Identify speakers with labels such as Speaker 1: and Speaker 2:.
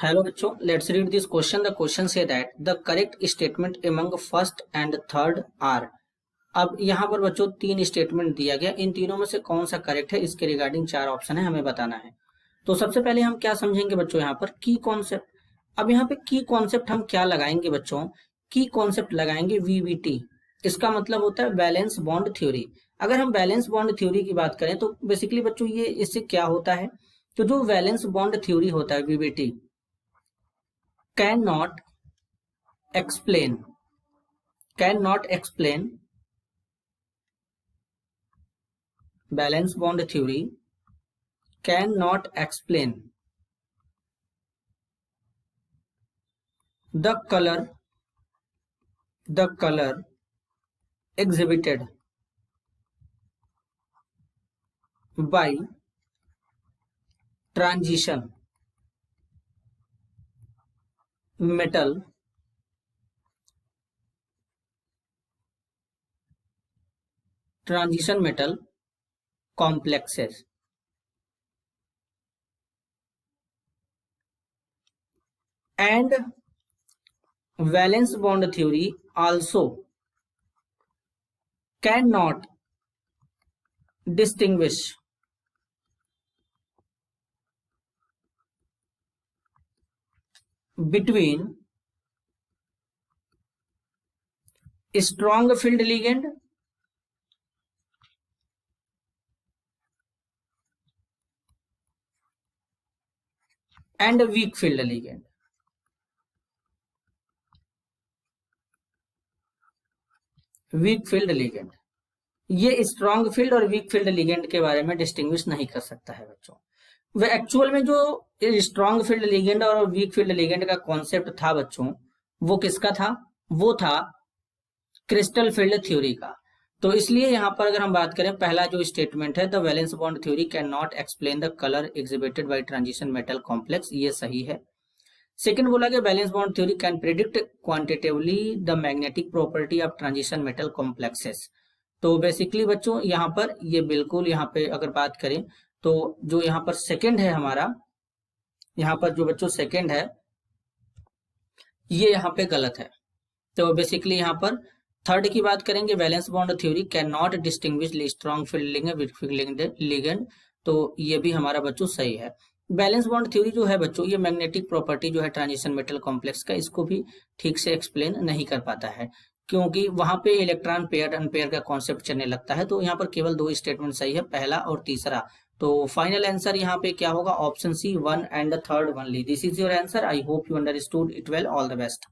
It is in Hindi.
Speaker 1: Hello बच्चों, let's read this question. The question say that the correct statement among first and third are. अब यहाँ पर बच्चों तीन स्टेटमेंट दिया गया, इन तीनों में से कौन सा करेक्ट है इसके रिगार्डिंग चार ऑप्शन है, हमें बताना है। तो सबसे पहले हम क्या समझेंगे बच्चों, यहाँ पर की कॉन्सेप्ट। अब यहाँ पे की कॉन्सेप्ट हम क्या लगाएंगे बच्चों, की कॉन्सेप्ट लगाएंगे वीबीटी। इसका मतलब होता है बैलेंस बॉन्ड थ्योरी। अगर हम बैलेंस बॉन्ड थ्योरी की बात करें तो बेसिकली बच्चों ये इससे क्या होता है, तो जो बैलेंस बॉन्ड थ्योरी होता है VBT cannot explain balance bond theory cannot explain the color exhibited by transition metal complexes. And valence bond theory also cannot distinguish between strong filled ligand and weak filled ligand. Weak field ligand, ये स्ट्रॉन्ग फील्ड और वीक फील्ड लिगेंड के बारे में डिस्टिंग्विश नहीं कर सकता है बच्चों। वे एक्चुअल में जो स्ट्रॉन्ग फील्ड लिगेंड और वीक फील्ड लिगेंड का कॉन्सेप्ट था बच्चों, वो किसका था, वो था क्रिस्टल फील्ड थ्योरी का। तो इसलिए यहाँ पर अगर हम बात करें, पहला जो स्टेटमेंट है, the valence bond theory can not explain the colour exhibited by transition metal complex, ये सही है। सेकंड बोला गया valence bond theory can predict quantitatively the magnetic property of transition metal complexes. तो बेसिकली बच्चों यहाँ पर ये बिल्कुल, यहाँ पे अगर बात करें तो जो यहाँ पर सेकंड है हमारा, यहाँ पर जो बच्चों सेकंड है ये यहाँ पे गलत है। तो बेसिकली यहाँ पर थर्ड की बात करेंगे, valence bond theory can not distinguish strong field ligand with field ligand, तो ये भी हमारा बच्चों सही है। बैलेंस बॉन्ड थ्योरी जो है बच्चों, ये मैग्नेटिक प्रॉपर्टी जो है ट्रांजिशन मेटल कॉम्प्लेक्स का, इसको भी ठीक से एक्सप्लेन नहीं कर पाता है, क्योंकि वहां पे इलेक्ट्रॉन पेयर अनपेयर का कॉन्सेप्ट चलने लगता है। तो यहाँ पर केवल दो स्टेटमेंट सही है, पहला और तीसरा। तो फाइनल आंसर यहाँ पे क्या होगा, option C 1 and 3 only. This is your answer. I hope you understood it well. All the best.